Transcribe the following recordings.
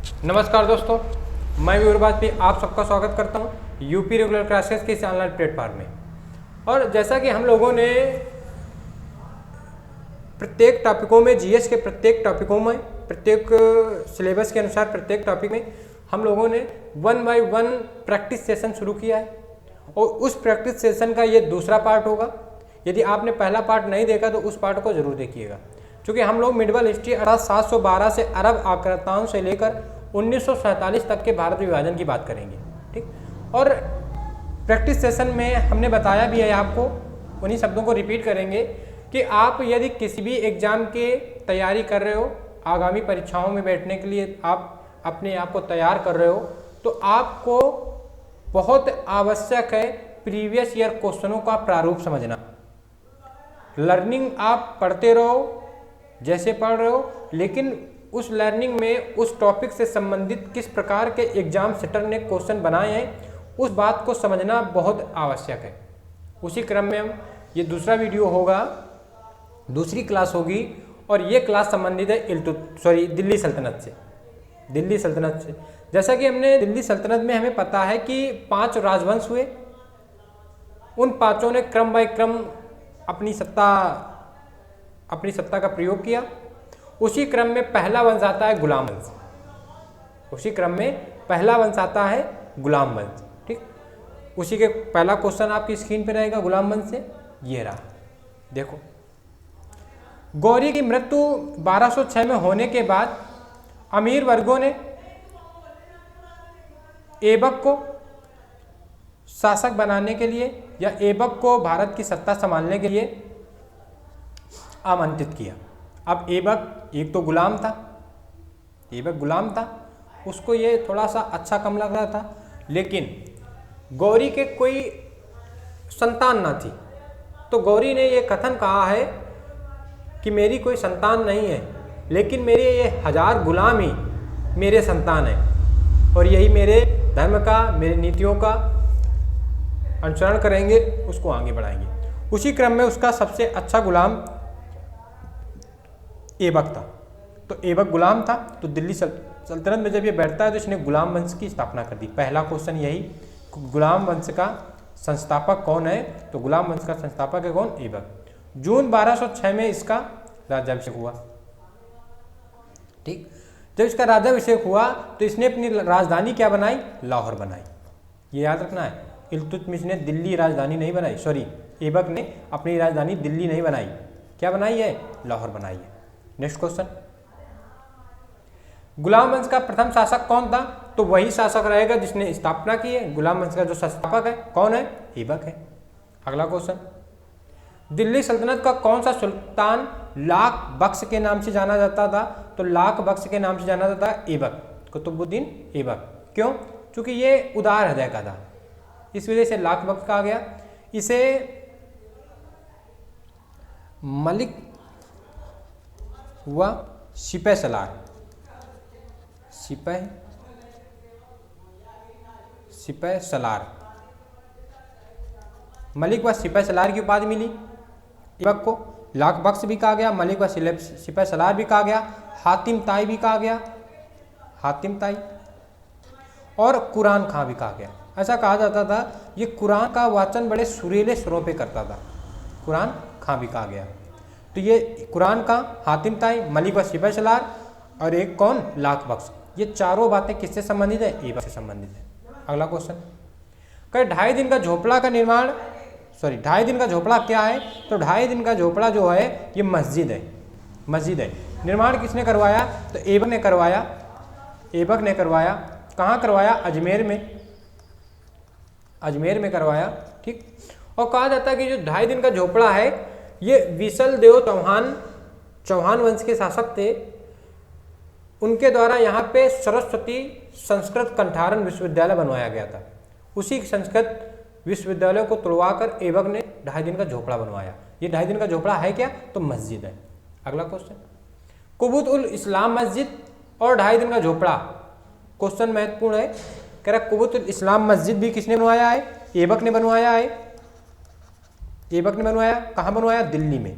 नमस्कार दोस्तों, मैं मयूर वाजपेयी आप सबका स्वागत करता हूं यूपी रेगुलर क्लासेस के इस ऑनलाइन प्लेटफॉर्म में। और जैसा कि हम लोगों ने प्रत्येक टॉपिकों में जीएस के प्रत्येक टॉपिकों में प्रत्येक सिलेबस के अनुसार प्रत्येक टॉपिक में हम लोगों ने 1 बाय 1 प्रैक्टिस सेशन शुरू किया है और उस प्रैक्टिस सेशन का ये दूसरा पार्ट होगा। यदि आपने पहला पार्ट नहीं देखा तो उस पार्ट को जरूर देखिएगा, क्योंकि हम लोग मिडवल हिस्ट्री अर्थात 712 से अरब आक्रांताओं से लेकर 1947 तक के भारत विभाजन की बात करेंगे। ठीक, और प्रैक्टिस सेशन में हमने बताया भी है आपको, उन्हीं शब्दों को रिपीट करेंगे कि आप यदि किसी भी एग्जाम के तैयारी कर रहे हो, आगामी परीक्षाओं में बैठने के लिए आप अपने आप को तैयार कर रहे हो, तो आपको बहुत आवश्यक है प्रीवियस ईयर क्वेश्चनों का प्रारूप समझना। लर्निंग आप पढ़ते रहो जैसे पढ़ रहे हो, लेकिन उस लर्निंग में उस टॉपिक से संबंधित किस प्रकार के एग्जाम सेटर ने क्वेश्चन बनाए हैं उस बात को समझना बहुत आवश्यक है। उसी क्रम में हम ये दूसरा वीडियो होगा, दूसरी क्लास होगी, और ये क्लास संबंधित है दिल्ली सल्तनत से। जैसा कि हमने दिल्ली सल्तनत में हमें पता है कि 5 राजवंश हुए, उन पांचों ने क्रम बाय क्रम अपनी सत्ता का प्रयोग किया। उसी क्रम में पहला वंश आता है गुलाम वंश। ठीक, उसी के पहला क्वेश्चन आपकी स्क्रीन पे रहेगा गुलाम वंश से, ये रहा। देखो, गौरी की मृत्यु 1206 में होने के बाद अमीर वर्गों ने ऐबक को शासक बनाने के लिए या ऐबक को भारत की सत्ता संभालने के लिए आमंत्रित किया। अब ऐबक एक तो गुलाम था, उसको ये थोड़ा सा अच्छा कम लग रहा था, लेकिन गौरी के कोई संतान ना थी, तो गौरी ने ये कथन कहा है कि मेरी कोई संतान नहीं है, लेकिन मेरे ये 1000 गुलाम ही मेरे संतान हैं, और यही मेरे धर्म का, मेरी नीतियों का अनुसरण करेंगे, उसको आगे बढ़ाएंगे। उसी क्रम में उसका सबसे अच्छा गुलाम ऐबक था। तो ऐबक गुलाम था, तो दिल्ली सल्तनत में जब ये बैठता है तो इसने गुलाम वंश की स्थापना कर दी। पहला क्वेश्चन यही, गुलाम वंश का संस्थापक कौन है? तो गुलाम वंश का संस्थापक है कौन? ऐबक। जून 1206 में इसका राज्याभिषेक हुआ। ठीक, जब इसका राज्याभिषेक हुआ तो इसने अपनी राजधानी क्या बनाई? लाहौर बनाई। ये याद रखना है, इल्तुतमिश ने दिल्ली राजधानी नहीं बनाई, ऐबक ने अपनी राजधानी दिल्ली नहीं बनाई, क्या बनाई है? लाहौर बनाई है। नेक्स्ट क्वेश्चन, गुलाम वंश का प्रथम शासक कौन था? तो वही शासक रहेगा जिसने स्थापना की है। गुलाम वंश का जो संस्थापक है कौन है? ऐबक है। अगला क्वेश्चन, दिल्ली सल्तनत का कौन सा सुल्तान लाख बख्श के नाम से जाना जाता था? तो लाख बख्श के नाम से जाना जाता है ऐबक, कुतुबुद्दीन ऐबक। क्यों? क्योंकि ये उदार हृदय का था, इस वजह से लाख बख्श कहा गया। इसे मलिक हुआ सिपह सलार, मलिक व सिपह सलार की उपाधि मिली ऐबक को। लाख बख्श भी कहा गया, मलिक व सिपह सलार भी कहा गया, हातिम ताई भी कहा गया, और कुरान खां भी कहा गया। ऐसा कहा जाता था ये कुरान का वाचन बड़े सुरीले स्वरों पे करता था, कुरान खां भी कहा गया। तो ये कुरान खां, हातिम ताई, मलिक व सिपह सलार और एक कौन? लाख बख्श। ये चारों बातें किससे संबंधित है? ऐबक से संबंधित है। अगला क्वेश्चन, कई 2.5 दिन का झोपड़ा का निर्माण 2.5 दिन का झोपड़ा क्या है? तो 2.5 दिन का झोपड़ा जो है ये मस्जिद है। निर्माण किसने करवाया? तो ऐबक ने करवाया। कहाँ करवाया? अजमेर में करवाया। ठीक, और कहा जाता है कि जो 2.5 दिन का झोपड़ा है ये विसल देव चौहान वंश के शासक थे, उनके द्वारा यहाँ पे सरस्वती संस्कृत कंठारन विश्वविद्यालय बनवाया गया था। उसी संस्कृत विश्वविद्यालय को तुड़वाकर ऐबक ने 2.5 दिन का झोपड़ा बनवाया। ये 2.5 दिन का झोपड़ा है क्या? तो मस्जिद है। अगला क्वेश्चन, कुबुत उल इस्लाम मस्जिद और 2.5 दिन का झोपड़ा, क्वेश्चन महत्वपूर्ण है। कह रहा कुबुत उल इस्लाम मस्जिद भी किसने बनवाया है? ऐबक ने बनवाया है। कहाँ बनवाया? दिल्ली में।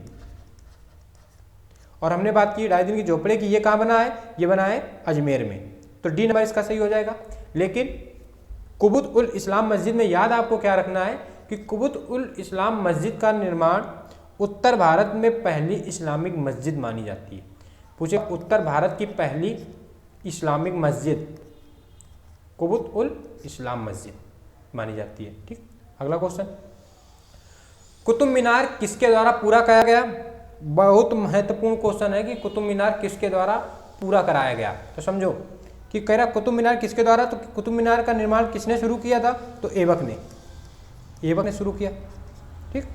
और हमने बात की 2.5 दिन की झोपड़े की, ये कहाँ बना है? ये बना है अजमेर में। तो डी नंबर इसका सही हो जाएगा। लेकिन कुबुत उल इस्लाम मस्जिद में याद आपको क्या रखना है कि कुबुत उल इस्लाम मस्जिद का निर्माण उत्तर भारत में पहली इस्लामिक मस्जिद मानी जाती है। पूछे उत्तर भारत की पहली इस्लामिक मस्जिद कुबुत उल इस्लाम मस्जिद मानी जाती है। ठीक, अगला क्वेश्चन, कुतुब मीनार किसके द्वारा पूरा कराया गया? बहुत महत्वपूर्ण क्वेश्चन है कि कुतुब मीनार किसके द्वारा पूरा कराया गया। तो समझो कि कह रहा कुतुब मीनार किसके द्वारा, तो कुतुब मीनार का निर्माण किसने शुरू किया था? तो ऐबक ने शुरू किया। ठीक,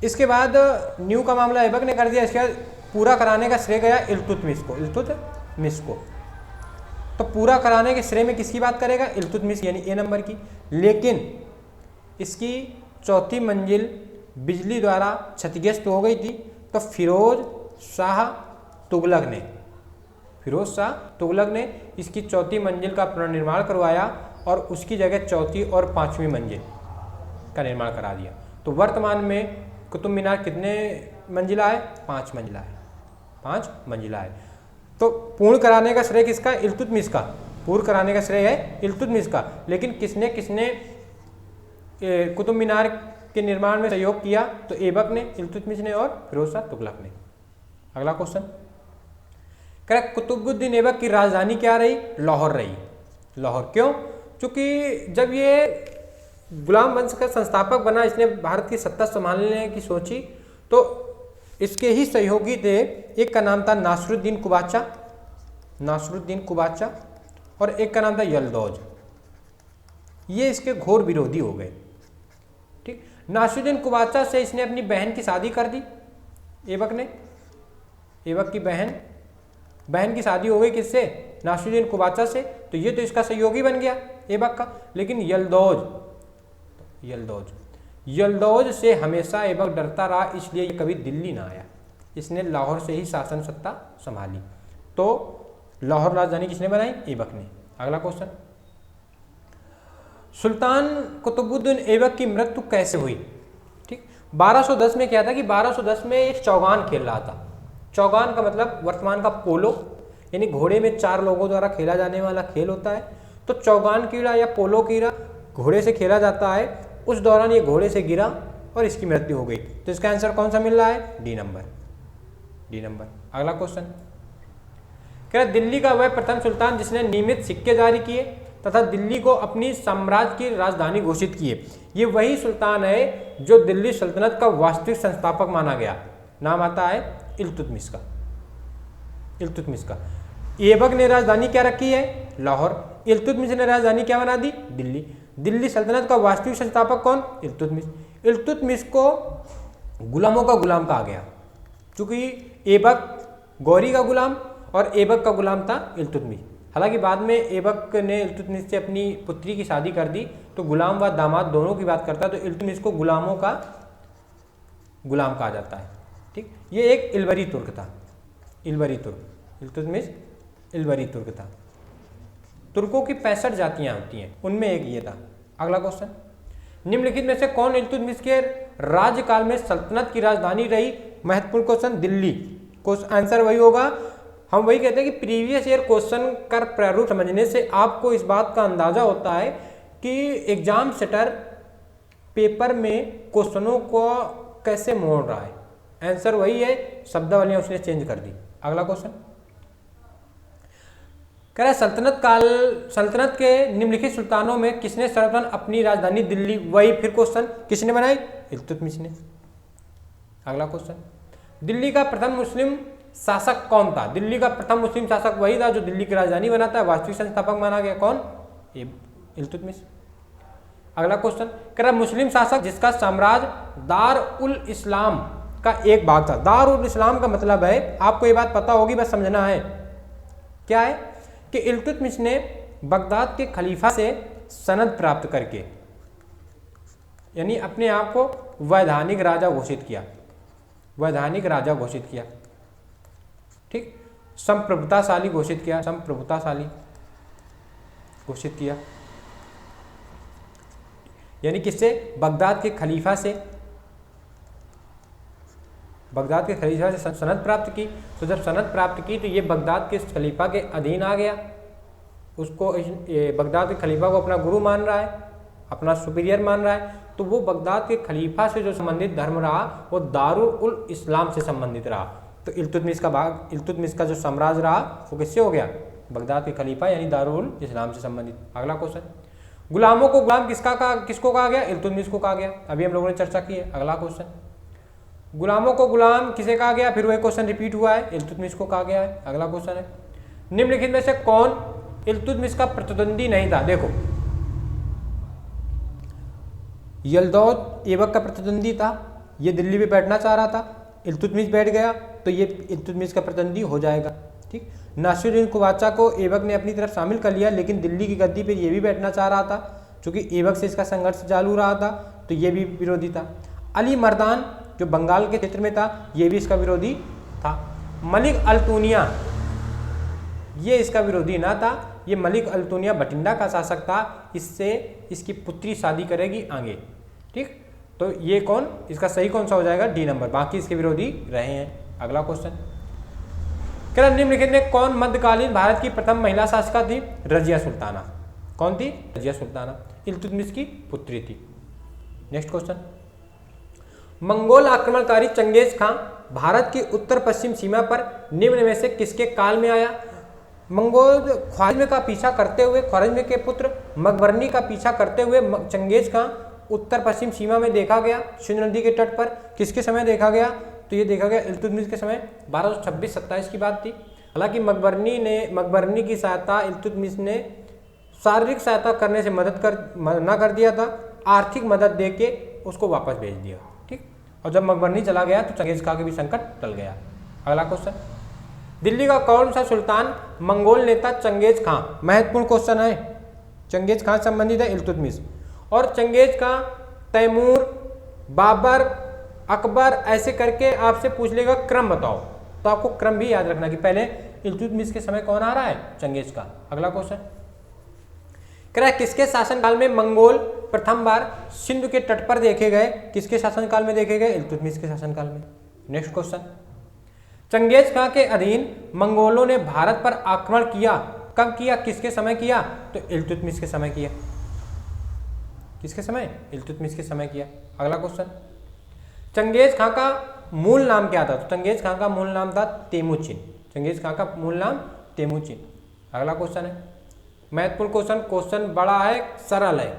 इसके बाद न्यू का मामला ऐबक ने कर दिया। इसके बाद पूरा कराने का श्रेय गया इल्तुतमिश को। तो पूरा कराने के श्रेय में किसकी बात करेगा? इल्तुतमिश, यानी ए नंबर की। लेकिन इसकी चौथी मंजिल बिजली द्वारा क्षतिग्रस्त हो गई थी, तो फिरोज शाह तुगलक ने इसकी चौथी मंजिल का पुनर्निर्माण करवाया और उसकी जगह चौथी और पांचवी मंजिल का निर्माण करा दिया। तो वर्तमान में कुतुब मीनार कितने मंजिला है? 5 मंजिला है। 5 मंजिला है। तो पूर्ण कराने का श्रेय किसका? इल्तुतमिश का। पूर्ण कराने का श्रेय है इल्तुतमिश का। लेकिन किसने कुतुब मीनार के निर्माण में सहयोग किया? तो ऐबक ने, इल्तुतमिश ने और फिरोज शाह तुगलक ने। अगला क्वेश्चन, क्या कुतुबुद्दीन ऐबक की राजधानी क्या रही? लाहौर रही। लाहौर क्यों? क्योंकि जब ये गुलाम वंश का संस्थापक बना, इसने भारत की सत्ता संभालने की सोची, तो इसके ही सहयोगी थे। एक का नाम था नासरुद्दीन कुबाचा और एक का नाम था यलदौज। ये इसके घोर विरोधी हो गए। ठीक, नासरुद्दीन कुबाचा से इसने अपनी बहन की शादी कर दी ऐबक ने। ऐबक की बहन की शादी हो गई किससे? नासरुद्दीन कुबाचा से। तो ये तो इसका सहयोगी बन गया ऐबक का। लेकिन यलदौज से हमेशा ऐबक डरता रहा, इसलिए ये कभी दिल्ली ना आया। इसने लाहौर से ही शासन सत्ता संभाली। तो लाहौर राजधानी किसने बनाई? ऐबक ने। अगला क्वेश्चन, सुल्तान कुतुबुद्दीन ऐबक की मृत्यु कैसे हुई? ठीक, 1210 में क्या था कि 1210 में एक चौगान खेल रहा था। चौगान का मतलब वर्तमान का पोलो, यानी घोड़े में 4 लोगों द्वारा खेला जाने वाला खेल होता है। तो चौगान कीड़ा या पोलो कीड़ा घोड़े से खेला जाता है। उस दौरान ये घोड़े से गिरा और इसकी मृत्यु हो गई। तो इसका आंसर कौन सा मिल रहा है? D number. अगला क्वेश्चन, क्या दिल्ली का वह प्रथम सुल्तान जिसने नियमित सिक्के जारी किए तथा दिल्ली को अपनी साम्राज्य की राजधानी घोषित किए? ये वही सुल्तान है जो दिल्ली सल्तनत का वास्तविक संस्थापक माना गया। नाम आता है इल्तुतमिश का। ऐबक ने राजधानी क्या रखी है? लाहौर। इल्तुतमिश ने राजधानी क्या बना दी? दिल्ली सल्तनत का वास्तविक संस्थापक कौन? इल्तुतमिश को गुलामों का गुलाम कहा गया, क्योंकि ऐबक गौरी का गुलाम और ऐबक का गुलाम था इल्तुतमिश। हालांकि बाद में ऐबक ने इल्तुतमिश से अपनी पुत्री की शादी कर दी, तो गुलाम व दामाद दोनों की बात करता है। तो इल्तुतमिश को गुलामों का गुलाम कहा जाता है। ठीक, ये एक इल्बरी तुर्क था। इल्तुतमिश इल्बरी तुर्क था। तुर्कों की 65 जातियां होती हैं, उनमें एक ये था। अगला क्वेश्चन, निम्नलिखित में से कौन इल्तुतमिश के राज्यकाल में सल्तनत की राजधानी रही? महत्वपूर्ण क्वेश्चन, दिल्ली। आंसर वही होगा। हम वही कहते हैं कि प्रीवियस ईयर क्वेश्चन का प्रारूप समझने से आपको इस बात का अंदाजा होता है कि एग्जाम सेटर पेपर में क्वेश्चनों को कैसे मोड़ रहा है। आंसर वही है, शब्दावलियां उसने चेंज कर दी। अगला क्वेश्चन, कह रहा है सल्तनत के निम्नलिखित सुल्तानों में किसने सर्वप्रथम अपनी राजधानी दिल्ली, वही फिर क्वेश्चन, किसने बनाई? इल्तुतमिश ने। अगला क्वेश्चन, दिल्ली का प्रथम मुस्लिम शासक कौन था? दिल्ली का प्रथम मुस्लिम शासक वही था जो दिल्ली की राजधानी बनाता है, वास्तविक संस्थापक माना गया। कौन? इल्तुतमिश। अगला क्वेश्चन, कह रहा मुस्लिम शासक जिसका साम्राज्य दार उल इस्लाम का एक भाग था। दार उल इस्लाम का मतलब है, आपको ये बात पता होगी, बस समझना है क्या है कि इल्तुतमिश ने बगदाद के खलीफा से सनद प्राप्त करके, यानी अपने आप को वैधानिक राजा घोषित किया। ठीक, संप्रभुताशाली घोषित किया। यानी किससे? बगदाद के खलीफा से सनद प्राप्त की। तो जब सनद प्राप्त की तो ये बगदाद के खलीफा के अधीन आ गया। उसको बगदाद के खलीफा को अपना गुरु मान रहा है, अपना सुपीरियर मान रहा है, तो वो बगदाद के खलीफा से जो संबंधित धर्म रहा वो दारुल उल इस्लाम से संबंधित रहा। तो इल्तुतमिश का जो साम्राज्य रहा वो किससे हो गया? बगदाद के खलीफा यानी दारुल इस्लाम से संबंधित। अगला क्वेश्चन, गुलामों को गुलाम किसको कहा गया? इल्तुतमिश को कहा गया। अभी हम लोगों ने चर्चा की है। अगला क्वेश्चन, गुलामों को गुलाम किसे कहा गया? फिर वही क्वेश्चन रिपीट हुआ है, इल्तुतमिश को कहा गया है। अगला क्वेश्चन है, निम्नलिखित में से कौन इल्तुतमिश का प्रतिद्वंदी नहीं था? देखो, यलदौद ऐबक का प्रतिद्वंदी था, ये दिल्ली में बैठना चाह रहा था, इल्तुतमिश बैठ गया तो ये इल्तुतमिश का प्रतिद्वंदी हो जाएगा। ठीक, नासिरुद्दीन कुबाचा को ऐबक ने अपनी तरफ शामिल कर लिया, लेकिन दिल्ली की गद्दी पर ये भी बैठना चाह रहा था, क्योंकि ऐबक से इसका संघर्ष चालू रहा था, तो ये भी विरोधी था। अली मर्दान जो बंगाल के क्षेत्र में था, ये भी इसका विरोधी था। मलिक अल्तुनिया ये इसका विरोधी ना था, ये मलिक अल्तुनिया बठिंडा का शासक था, इससे इसकी पुत्री शादी करेगी आगे। ठीक, तो ये कौन, इसका सही कौन सा हो जाएगा? डी नंबर, बाकी इसके विरोधी रहे हैं। अगला क्वेश्चन, क्या निम्नलिखित में कौन मध्यकालीन भारत की प्रथम महिला शासिका थी? रजिया सुल्ताना। कौन थी? रजिया सुल्ताना, इल्तुतमिश की पुत्री थी। नेक्स्ट क्वेश्चन, मंगोल आक्रमणकारी चंगेज खां भारत की उत्तर पश्चिम सीमा पर निम्न में से किसके काल में आया? मंगोल ख्वारिज्म का पीछा करते हुए, ख्वारिज्म के पुत्र मकबरनी का पीछा करते हुए चंगेज खां उत्तर पश्चिम सीमा में देखा गया, सिंधु नदी के तट पर। किसके समय देखा गया? तो ये देखा गया इल्तुतमिश के समय, 1226-27 की बात थी। हालांकि मकबरनी की सहायता इल्तुतमिश ने शारीरिक सहायता करने से मना कर दिया था, आर्थिक मदद दे के उसको वापस भेज दिया। ठीक, और जब मकबरनी चला गया तो चंगेज खां के भी संकट टल गया। अगला क्वेश्चन, दिल्ली का कौन सा सुल्तान मंगोल नेता चंगेज खां? महत्वपूर्ण क्वेश्चन है, चंगेज खां संबंधित है इल्तुतमिश। और चंगेज खां, तैमूर, बाबर, अकबर, ऐसे करके आपसे पूछ लेगा क्रम बताओ, तो आपको क्रम भी याद रखना कि पहले इल्तुतमिश के समय कौन आ रहा है? चंगेज खां। अगला क्वेश्चन, किसके शासनकाल में मंगोल प्रथम बार सिंधु के तट पर देखे गए? किसके शासनकाल में देखे गए? इल्तुतमिश के शासनकाल में। नेक्स्ट क्वेश्चन, चंगेज खां के अधीन मंगोलों ने भारत पर आक्रमण किया, कब किया, किसके समय किया? तो इल्तुतमिश के समय किया। किसके समय? इल्तुतमिश के समय किया। अगला क्वेश्चन, चंगेज खां का मूल नाम क्या था? तो चंगेज खां का मूल नाम था तेमुचिन। चंगेज खां का मूल नाम तेमुचिन। अगला क्वेश्चन है महत्वपूर्ण क्वेश्चन, क्वेश्चन बड़ा है, सरल है,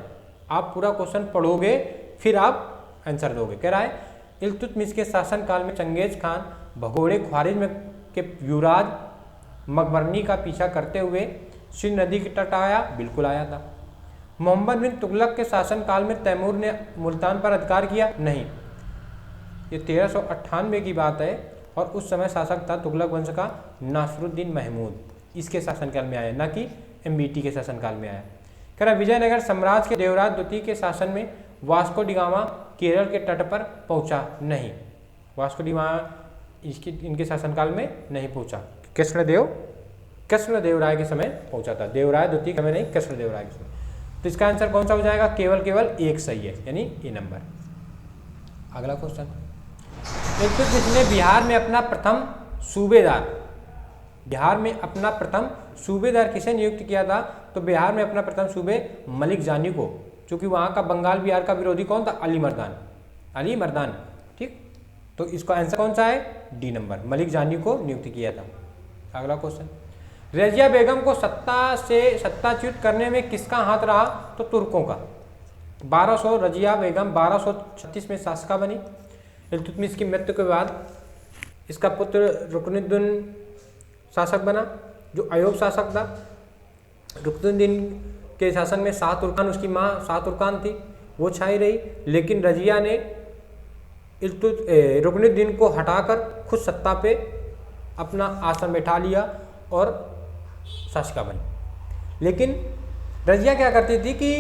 आप पूरा क्वेश्चन पढ़ोगे फिर आप आंसर दोगे। कह रहा है इल्तुतमिश के शासनकाल में चंगेज खान भगोड़े ख्वारिज्म के युवराज मकबरनी का पीछा करते हुए सिंधु नदी के तट आया? बिल्कुल आया था। मोहम्मद बिन तुगलक के शासनकाल में तैमूर ने मुल्तान पर अधिकार किया? नहीं, ये 1398 की बात है, और उस समय शासक था तुगलक वंश का नासिरुद्दीन महमूद, इसके शासनकाल में आया, न कि एमबीटी के शासनकाल में आया। कह रहा विजयनगर साम्राज्य के देवराज द्वितीय के शासन में वास्को डी गामा केरल के तट पर पहुंचा? नहीं, वास्को डी गामा इनके शासनकाल में नहीं पहुंचा। कृष्णदेवराय के समय पहुंचा था, देवराय द्वितीय के समय नहीं, कृष्णदेवराय के समय। तो इसका आंसर कौन सा हो जाएगा? केवल एक सही है, यानी ए नंबर। अगला क्वेश्चन, इल्तुतमिश ने बिहार में अपना प्रथम सूबेदार किसे नियुक्त किया था? तो बिहार में अपना प्रथम सूबे मलिक जानी को, क्योंकि वहां का बंगाल बिहार का विरोधी कौन था? अली मर्दान। ठीक, तो इसका आंसर कौन सा है? डी नंबर, मलिक जानी को नियुक्त किया था। अगला क्वेश्चन, रजिया बेगम को सत्ताच्युत करने में किसका हाथ रहा? तो तुर्कों का। 1200 रजिया बेगम 1236 में शासिका बनी। इल्तुतमिश की मृत्यु के बाद इसका पुत्र रुकनुद्दीन शासक बना, जो अयूब शासक था। रुकनुद्दीन के शासन में शाह तुर्कान, उसकी माँ शाह तुर्कान थी, वो छाई रही, लेकिन रजिया ने रुकनुद्दीन को हटाकर खुद सत्ता पे अपना आसन बैठा लिया और शासिका बनी। लेकिन रजिया क्या करती थी कि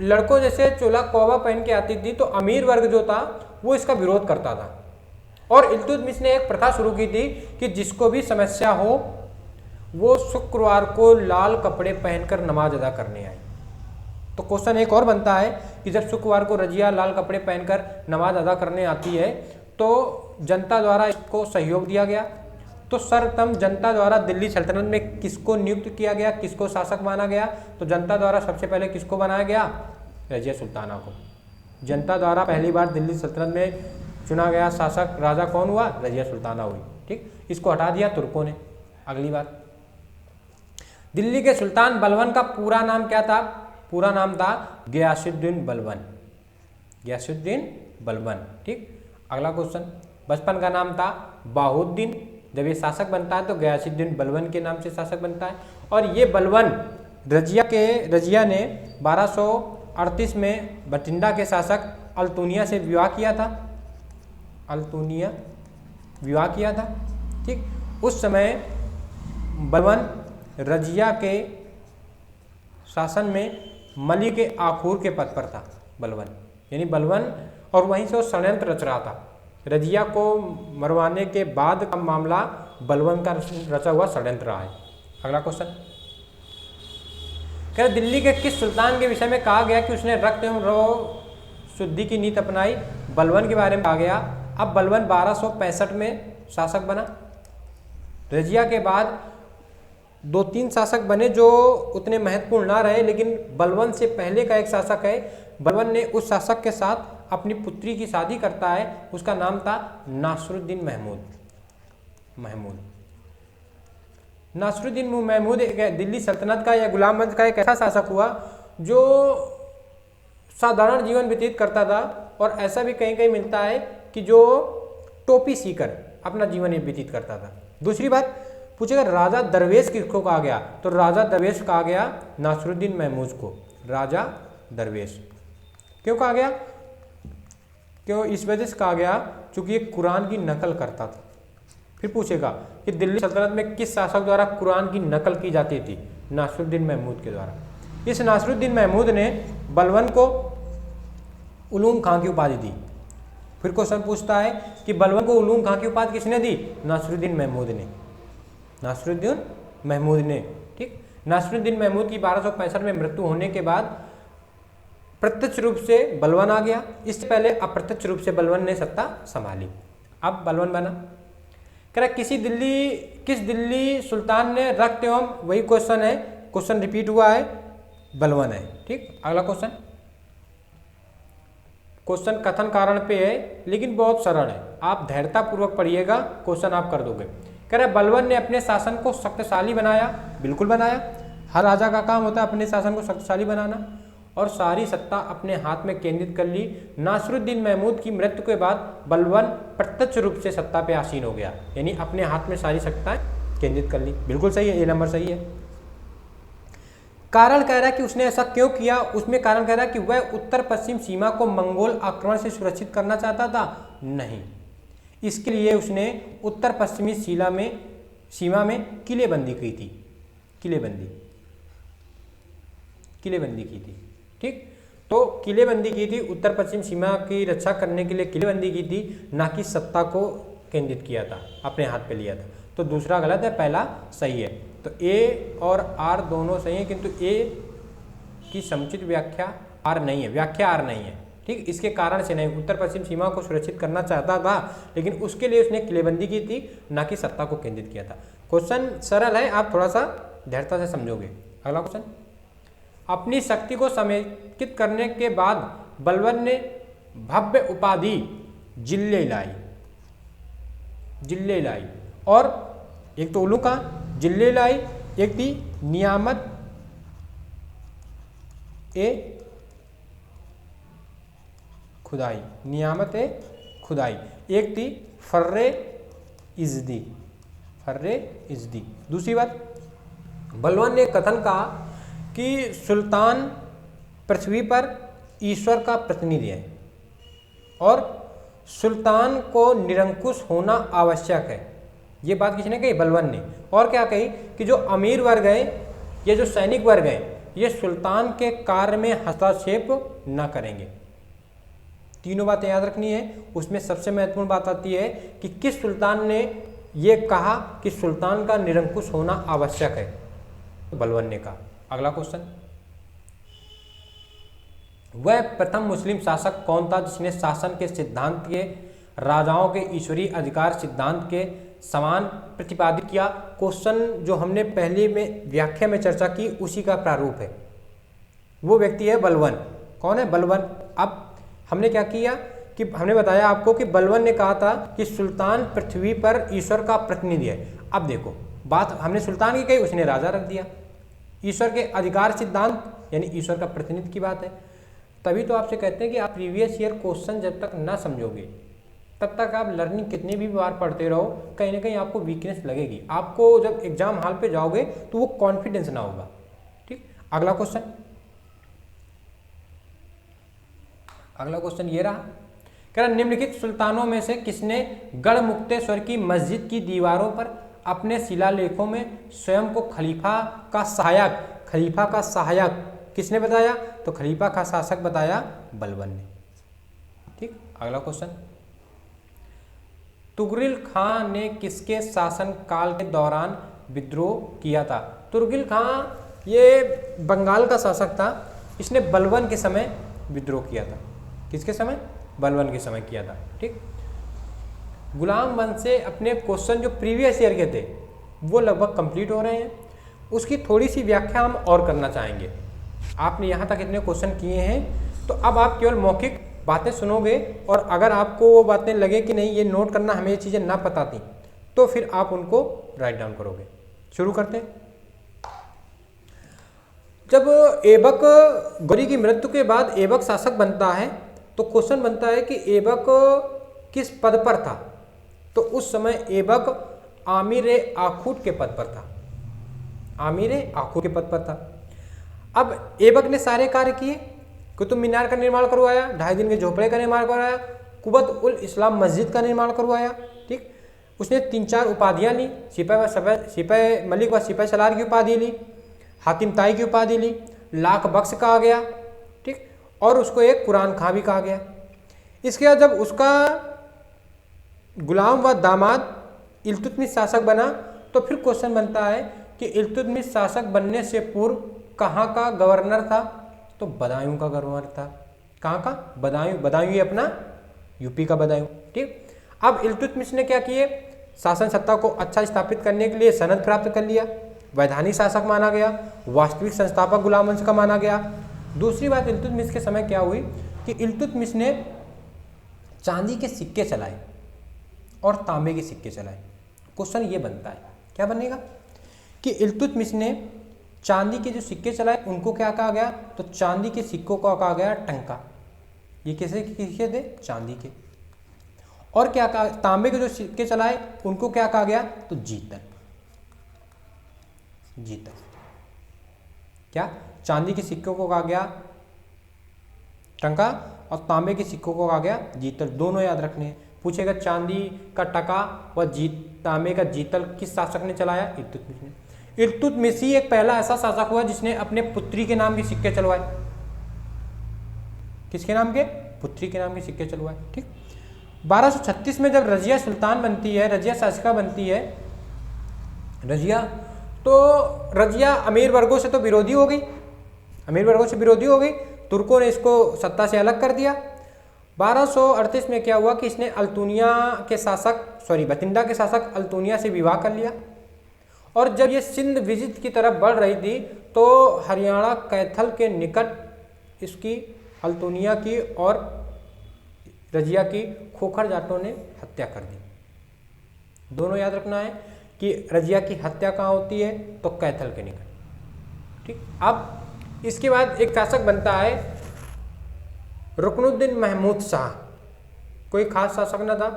लड़कों जैसे चोला कौवा पहन के आती थी, तो अमीर वर्ग जो था वो इसका विरोध करता था, और इल्तुतमिश ने एक प्रथा शुरू की थी कि जिसको भी समस्या हो वो शुक्रवार को लाल कपड़े पहनकर नमाज अदा करने आए। तो क्वेश्चन एक और बनता है कि जब शुक्रवार को रजिया लाल कपड़े पहनकर नमाज अदा करने आती है तो जनता द्वारा इसको सहयोग दिया गया, तो सर्वप्रथम जनता द्वारा दिल्ली सल्तनत में किसको नियुक्त किया गया, किसको शासक माना गया? तो जनता द्वारा सबसे पहले किसको बनाया गया? रजिया सुल्ताना को। जनता द्वारा पहली बार दिल्ली सल्तनत में चुना गया शासक राजा कौन हुआ? रजिया सुल्ताना हुई। ठीक, इसको हटा दिया तुर्कों ने। अगली बात, दिल्ली के सुल्तान बलबन का पूरा नाम क्या था? पूरा नाम था गयासुद्दीन बलबन। गयासुद्दीन बलबन। ठीक, अगला क्वेश्चन, बचपन का नाम था बाहुद्दीन। जब ये शासक बनता है तो गयासुद्दीन बलबन के नाम से शासक बनता है। और ये बलबन रजिया ने 1238 में बठिंडा के शासक अल्तुनिया से विवाह किया था। अल्तुनिया विवाह किया था। ठीक, उस समय बलबन रजिया के शासन में मलिक आखूर के पद पर था बलबन, यानी बलबन, और वहीं से वो षड्यंत्र रच रहा था। रजिया को मरवाने के बाद का मामला बलबन का रचा हुआ षड्यंत्र रहा है। अगला क्वेश्चन, क्या दिल्ली के किस सुल्तान के विषय में कहा गया कि उसने रक्त एवं रौ शुद्धि की नीति अपनाई? बलबन के बारे में कहा गया। अब बलबन 1265 में शासक बना। रजिया के बाद 2-3 शासक बने जो उतने महत्वपूर्ण ना रहे, लेकिन बलबन से पहले का एक शासक है। बलबन ने उस शासक के साथ अपनी पुत्री की शादी करता है, उसका नाम था नासरुद्दीन महमूद। नासरुद्दीन महमूद दिल्ली सल्तनत का या गुलाम वंश का एक ऐसा शासक हुआ जो साधारण जीवन व्यतीत करता था, और ऐसा भी कहीं कहीं मिलता है कि जो टोपी सीकर अपना जीवन व्यतीत करता था। दूसरी बात पूछेगा, राजा दरवेश किसको कहा गया? तो राजा दरवेश कहा गया नासरुद्दीन महमूद को। राजा दरवेश क्यों कहा गया? क्यों? इस वजह से कहा गया क्योंकि ये कुरान की नकल करता था। फिर पूछेगा कि दिल्ली सल्तनत में किस शासक द्वारा कुरान की नकल की जाती थी? नासरुद्दीन महमूद के द्वारा। इस नासरुद्दीन महमूद ने बलबन को उलूम खां की उपाधि दी। फिर क्वेश्चन पूछता है कि बलबन को उलूम खां की उपाधि किसने दी? नासरुद्दीन महमूद ने। नासरुद्दीन महमूद ने। ठीक, नासरुद्दीन महमूद की 1265 में मृत्यु होने के बाद प्रत्यक्ष रूप से बलबन आ गया। इससे पहले अप्रत्यक्ष रूप से बलबन ने सत्ता संभाली। अब बलबन बना। कह रहा किस दिल्ली सुल्तान ने रक्त एवं, वही क्वेश्चन है, क्वेश्चन रिपीट हुआ है, बलबन है। ठीक, अगला क्वेश्चन कथन कारण पे है, लेकिन बहुत सरल है, आप धैर्यता पूर्वक पढ़िएगा, क्वेश्चन आप कर दोगे। कह रहा बलबन ने अपने शासन को शक्तिशाली बनाया। बिल्कुल बनाया, हर राजा का काम होता है अपने शासन को शक्तिशाली बनाना, और सारी सत्ता अपने हाथ में केंद्रित कर ली। नासरुद्दीन महमूद की मृत्यु के बाद बलबन प्रत्यक्ष रूप से सत्ता पे आसीन हो गया, यानी अपने हाथ में सारी सत्ताएं केंद्रित कर ली। बिल्कुल सही है, ये नंबर सही है। कारण कह रहा है कि उसने ऐसा क्यों किया? उसमें कारण कह रहा है कि वह उत्तर पश्चिम सीमा को मंगोल आक्रमण से सुरक्षित करना चाहता था? नहीं, इसके लिए उसने उत्तर पश्चिमी सीमा में किलेबंदी की थी। किलेबंदी की थी। ठीक, तो किलेबंदी की थी, उत्तर पश्चिम सीमा की रक्षा करने के लिए किलेबंदी की थी, ना कि सत्ता को केंद्रित किया था, अपने हाथ पे लिया था। तो दूसरा गलत है, पहला सही है। तो ए और आर दोनों सही है, किंतु ए की समुचित व्याख्या आर नहीं है, व्याख्या आर नहीं है। ठीक, इसके कारण से नहीं, उत्तर पश्चिम सीमा को सुरक्षित करना चाहता था, लेकिन उसके लिए उसने किलेबंदी की थी, ना कि सत्ता को केंद्रित किया था। क्वेश्चन सरल है, आप थोड़ा सा धैर्यता से समझोगे। अगला क्वेश्चन, अपनी शक्ति को समेकित करने के बाद बलबन ने भव्य उपाधि जिले लाई, और एक तो उलू का जिले लाई, एक थी नियामत ए खुदाई, एक थी फर्रे इज़्दी। दूसरी बात, बलबन ने कथन कहा कि सुल्तान पृथ्वी पर ईश्वर का प्रतिनिधि है और सुल्तान को निरंकुश होना आवश्यक है। ये बात किसने कही? बलबन ने। और क्या कही कि जो अमीर वर्ग है, ये जो सैनिक वर्ग है, ये सुल्तान के कार्य में हस्तक्षेप न करेंगे। तीनों बातें याद रखनी है। उसमें सबसे महत्वपूर्ण बात आती है कि किस सुल्तान ने ये कहा कि सुल्तान का निरंकुश होना आवश्यक है? तो बलबन ने कहा। अगला क्वेश्चन, वह प्रथम मुस्लिम शासक कौन था जिसने शासन के सिद्धांत के, राजाओं के ईश्वरीय अधिकार सिद्धांत के समान प्रतिपादित किया। क्वेश्चन जो हमने पहले में व्याख्या में चर्चा की उसी का प्रारूप है। वो व्यक्ति है बलवन। कौन है? बलवन। अब हमने क्या किया कि हमने बताया आपको कि बलवन ने कहा था कि सुल्तान पृथ्वी पर ईश्वर का प्रतिनिधि है। अब देखो बात हमने सुल्तान की कही, उसने राजा रख दिया। ईश्वर के अधिकार सिद्धांत यानी ईश्वर का प्रतिनिधि की बात है। तभी तो आपसे कहते हैं कि आप प्रीवियस ईयर क्वेश्चन जब तक ना समझोगे तब तक आप लर्निंग कितनी भी बार पढ़ते रहो, कहीं ना कहीं आपको वीकनेस लगेगी। आपको जब एग्जाम हॉल पे जाओगे तो वो कॉन्फिडेंस ना होगा। ठीक, अगला क्वेश्चन ये रहा, कह रहा निम्नलिखित सुल्तानों में से किसने गढ़मुक्तेश्वर की मस्जिद की दीवारों पर अपने शिलालेखों में स्वयं को खलीफा का सहायक किसने बताया? तो खलीफा का शासक बताया बलवन ने। ठीक, अगला क्वेश्चन, तुगरिल खां ने किसके शासन काल के दौरान विद्रोह किया था? तुगरिल खां ये बंगाल का शासक था। इसने बलवन के समय विद्रोह किया था। किसके समय? बलवन के समय किया था। ठीक, गुलाम वंश से अपने क्वेश्चन जो प्रीवियस ईयर के थे वो लगभग कंप्लीट हो रहे हैं। उसकी थोड़ी सी व्याख्या हम और करना चाहेंगे। आपने यहाँ तक इतने क्वेश्चन किए हैं तो अब आप केवल मौखिक बातें सुनोगे और अगर आपको वो बातें लगे कि नहीं ये नोट करना, हमें ये चीज़ें ना पता थी, तो फिर आप उनको राइट डाउन करोगे। शुरू करते हैं। जब ऐबक गौरी की मृत्यु के बाद ऐबक शासक बनता है तो क्वेश्चन बनता है कि ऐबक किस पद पर था? तो उस समय ऐबक आमिर आखूट के पद पर था। आमिर आखूट के पद पर था। अब ऐबक ने सारे कार्य किए। कुतुब मीनार का निर्माण करवाया, 2.5 दिन के झोपड़े का निर्माण करवाया, कुबत उल इस्लाम मस्जिद का निर्माण करवाया। ठीक, उसने 3-4 उपाधियां ली। सिपाही मलिक व सिपाही सलार की उपाधि ली, हातिम ताई की उपाधि ली, लाख बख्श कहा गया। ठीक, और उसको एक कुरान खां भी कहा गया। इसके बाद जब उसका गुलाम व दामाद इल्तुतमिश शासक बना तो फिर क्वेश्चन बनता है कि इल्तुतमिश शासक बनने से पूर्व कहाँ का गवर्नर था? तो बदायूं का गवर्नर था। कहाँ का? बदायूं। बदायूं ये अपना यूपी का बदायूं। ठीक, अब इल्तुतमिश ने क्या किए? शासन सत्ता को अच्छा स्थापित करने के लिए सनद प्राप्त कर लिया, वैधानिक शासक माना गया, वास्तविक संस्थापक गुलाम वंश का माना गया। दूसरी बात इल्तुतमिश के समय क्या हुई कि इल्तुतमिश ने चांदी के सिक्के चलाए और तांबे के सिक्के चलाए। क्वेश्चन ये बनता है, क्या बनेगा कि इल्तुतमिश ने चांदी के जो सिक्के चलाए उनको क्या कहा गया? तो चांदी के सिक्कों को कहा गया टंका। ये किसके थे? चांदी के। और क्या कहा? तांबे के जो सिक्के चलाए उनको क्या कहा गया? तो जीतल। क्या? चांदी के सिक्कों को कहा गया टंका और तांबे के सिक्कों को कहा गया जीतल। दोनों याद रखने हैं। पूछेगा चांदी का टका व तांबे का जीतल किस शासक ने चलाया? इल्तुतमिश ने। इल्तुतमिश ही एक पहला ऐसा शासक हुआ जिसने अपने पुत्री के नाम के सिक्के चलवाए। किसके नाम के? पुत्री के नाम के सिक्के चलवाए। ठीक, 1236 में जब रजिया सुल्तान बनती है, रजिया शासिका बनती है, रजिया अमीर वर्गों से तो विरोधी हो गई। तुर्कों ने इसको सत्ता से अलग कर दिया। 1238 में क्या हुआ कि इसने बतिंडा के शासक अल्तुनिया से विवाह कर लिया। और जब ये सिंध विजित की तरफ बढ़ रही थी तो हरियाणा कैथल के निकट इसकी अल्तुनिया की और रजिया की खोखर जाटों ने हत्या कर दी। दोनों याद रखना है कि रजिया की हत्या कहाँ होती है? तो कैथल के निकट। ठीक, अब इसके बाद एक शासक बनता है रुकनुद्दीन महमूद शाह। कोई खास शासक न था।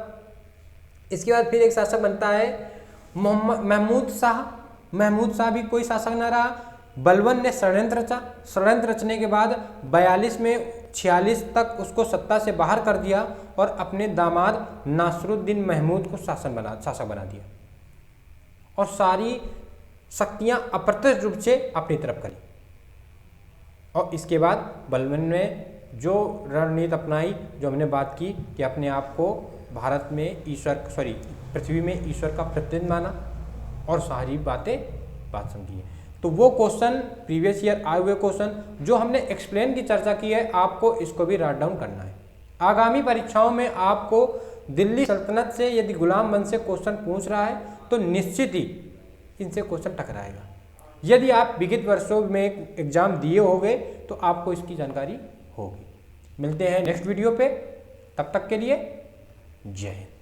इसके बाद फिर एक शासक बनता है महमूद शाह भी कोई शासक न रहा। बलवन ने षड्यंत्र रचा। षड्यंत्र रचने के बाद 42 में 46 तक उसको सत्ता से बाहर कर दिया और अपने दामाद नासरुद्दीन महमूद को शासक बना दिया और सारी शक्तियां अप्रत्यक्ष रूप से अपनी तरफ करी। और इसके बाद बलवन ने जो रणनीति अपनाई, जो हमने बात की कि अपने आप को भारत में पृथ्वी में ईश्वर का प्रतिनिधि माना और सारी बात समझी है। तो वो क्वेश्चन प्रीवियस ईयर आए हुए क्वेश्चन जो हमने एक्सप्लेन की चर्चा की है, आपको इसको भी राइट डाउन करना है। आगामी परीक्षाओं में आपको दिल्ली सल्तनत से यदि गुलाम वंश से क्वेश्चन पूछ रहा है तो निश्चित ही इनसे क्वेश्चन टकराएगा। यदि आप विगत वर्षों में एग्जाम दिए होंगे तो आपको इसकी जानकारी होगी। मिलते हैं नेक्स्ट वीडियो पे, तब तक के लिए जय हिंद।